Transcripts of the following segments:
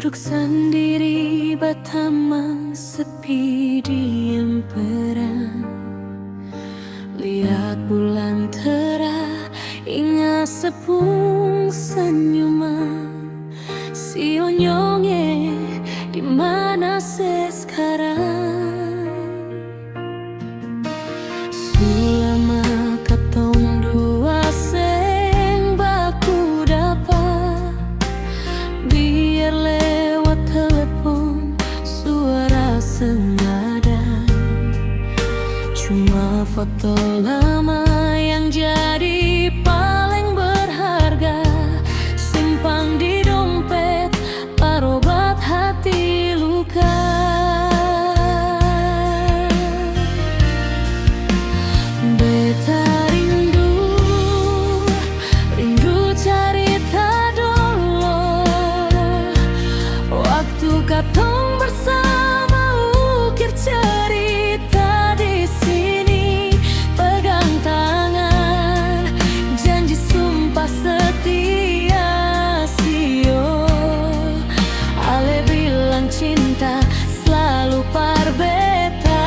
Duduk sendiri Batamang sepi di emperan, lihat bulan terang, ingat sepung senyuman. Si onyonge di mana sekarang? Selama katong dua seng baku dapat, biar lewat telepon suara sengaja. Cuma foto lama yang jadi paling berharga, simpan di dompet, parobat hati luka. Beta rindu, rindu cerita dulu, waktu katong bersama ukir cerita di sini, pegang tangan, janji sumpah setia. Sio ale bilang cinta selalu parbeta.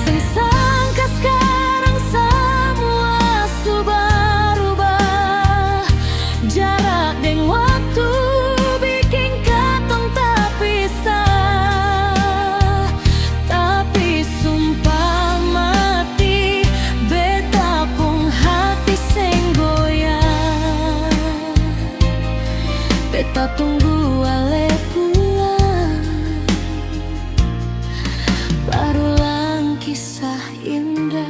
Sing sangka sekarang semua subah-ubah, jarak deng waktu bikin katong tak pisah. Tapi sumpah mati, beta pun hati seng goyang. Beta tunggu ale pulang, barulang kisah indah.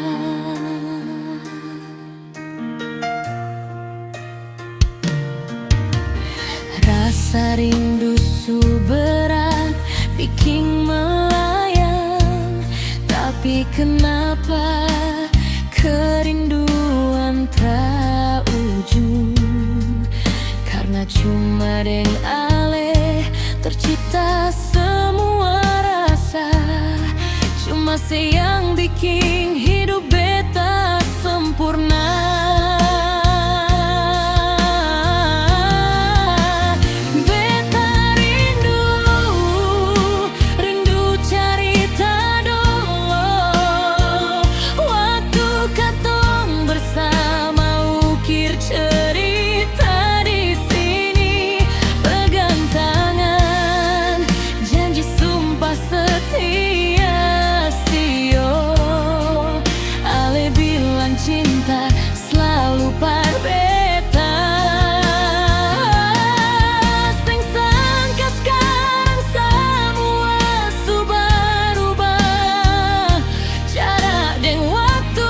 Rasa rindu su berat bikin melayang, tapi kenapa kerinduan tak ujung? Karena cuma deng ale tercipta semua rasa, cuma yang bikin hidup beta sempurna. Beta rindu, rindu cerita dulu, waktu katong bersama ukir cerita di sini, pegang tangan, janji sumpah setia. Sio ale bilang cinta selalu parbeta. Sing sangka sekarang semua subah-ubah, jarak deng waktu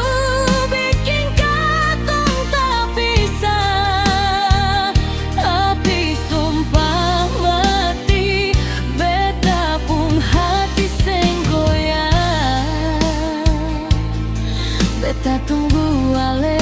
bikin katong tak pisah. Tapi sumpah mati, beta pun hati seng goyang. Beta tunggu ale